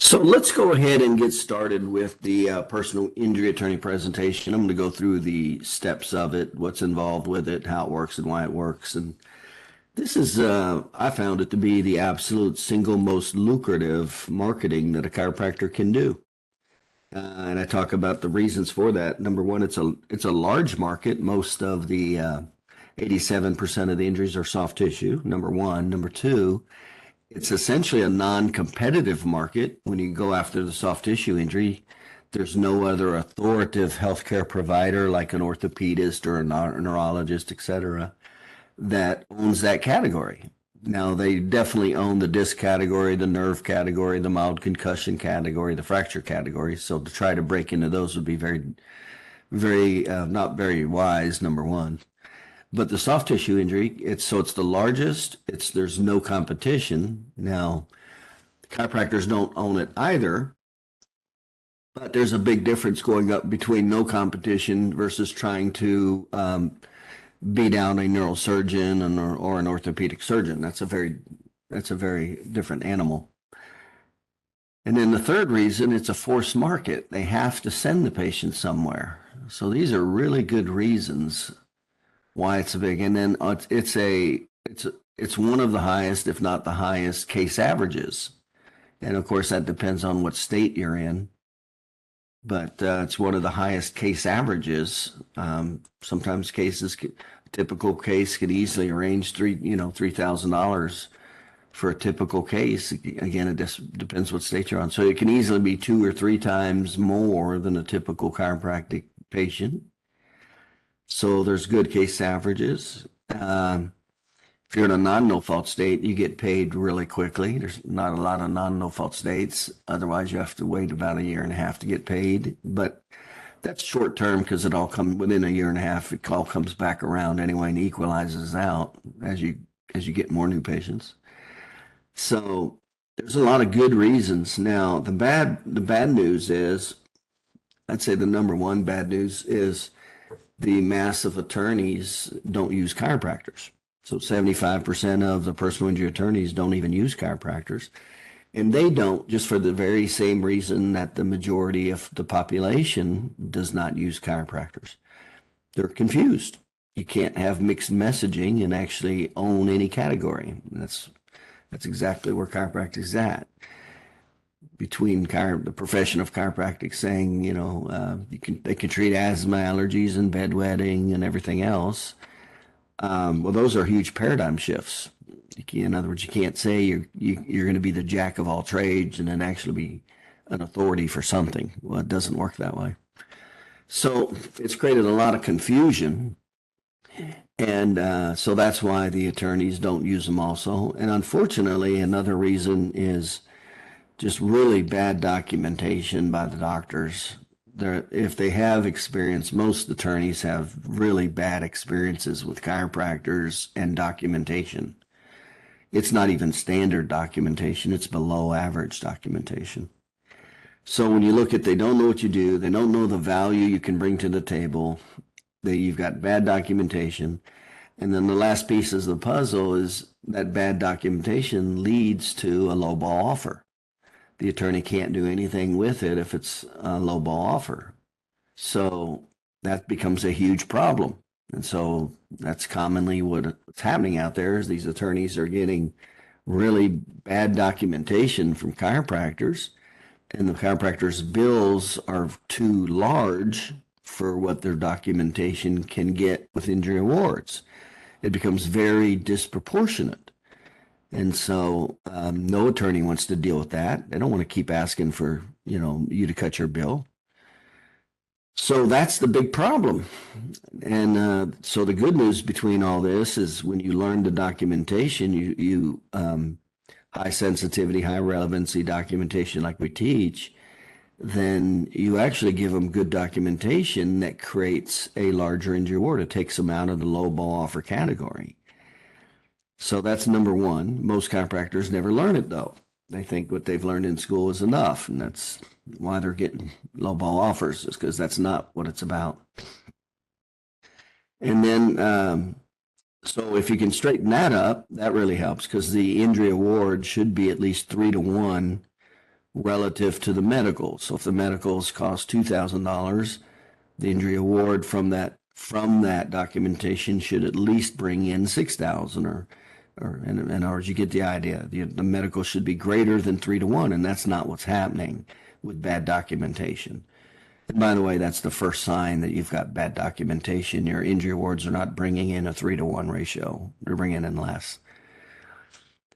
So let's go ahead and get started with the personal injury attorney presentation. I'm going to go through the steps of it, what's involved with it, how it works, and why it works. And this is, I found it to be the absolute single most lucrative marketing that a chiropractor can do. And I talk about the reasons for that. Number one, it's a large market. Most of the 87% of the injuries are soft tissue. Number one. Number two, it's essentially a non-competitive market. When you go after the soft tissue injury, there's no other authoritative healthcare provider like an orthopedist or a neurologist, et cetera, that owns that category. Now, they definitely own the disc category, the nerve category, the mild concussion category, the fracture category. So to try to break into those would be very not very wise, number one. But the soft tissue injury, it's the largest. There's no competition. Now, chiropractors don't own it either, but there's a big difference going up between no competition versus trying to be down a neurosurgeon or an orthopedic surgeon. That's a very different animal. And then the third reason, it's a forced market. They have to send the patient somewhere. So these are really good reasons why it's big. And then it's one of the highest, if not the highest, case averages. And of course, that depends on what state you're in. But it's one of the highest case averages. Sometimes typical case could easily range $3,000 for a typical case. Again, it just depends what state you're on. So it can easily be 2 or 3 times more than a typical chiropractic patient. So there's good case averages. If you're in a non-no-fault state, you get paid really quickly. There's not a lot of non-no-fault states. Otherwise, you have to wait about 1.5 years to get paid. But that's short term because it all comes within 1.5 years. It all comes back around anyway and equalizes out as you get more new patients. So there's a lot of good reasons. Now, the bad news is, I'd say the number one bad news is the mass of attorneys don't use chiropractors. So 75% of the personal injury attorneys don't even use chiropractors. And they don't just for the very same reason that the majority of the population does not use chiropractors. They're confused. You can't have mixed messaging and actually own any category. That's exactly where chiropractic is at. Between the profession of chiropractic saying, they can treat asthma, allergies, and bedwetting and everything else. Well, those are huge paradigm shifts. In other words, you can't say you're going to be the jack of all trades and then actually be an authority for something. Well, it doesn't work that way. So it's created a lot of confusion. And so that's why the attorneys don't use them also. And unfortunately, another reason is just really bad documentation by the doctors. If they have experience, most attorneys have really bad experiences with chiropractors and documentation. It's not even standard documentation, it's below average documentation. So when you look at, they don't know what you do, they don't know the value you can bring to the table, you've got bad documentation. And then the last piece of the puzzle is that bad documentation leads to a low ball offer. The attorney can't do anything with it if it's a low ball offer. So that becomes a huge problem. And so that's commonly what's happening out there is these attorneys are getting really bad documentation from chiropractors, and the chiropractors' bills are too large for what their documentation can get with injury awards. It becomes very disproportionate. And so no attorney wants to deal with that. They don't want to keep asking for, you to cut your bill. So that's the big problem. And so the good news between all this is when you learn the documentation, you high sensitivity, high relevancy documentation like we teach, then you actually give them good documentation that creates a larger injury award. It takes them out of the low ball offer category. So that's number one. Most chiropractors never learn it, though. They think what they've learned in school is enough, and that's why they're getting low ball offers, is because that's not what it's about. And then, so if you can straighten that up, that really helps, because the injury award should be at least 3 to 1 relative to the medical. So if the medicals cost $2,000, the injury award from that documentation should at least bring in 6,000, or in other words, you get the idea. The medical should be greater than 3 to 1, and that's not what's happening with bad documentation. And by the way, that's the first sign that you've got bad documentation. Your injury awards are not bringing in a 3 to 1 ratio. They're bringing in less.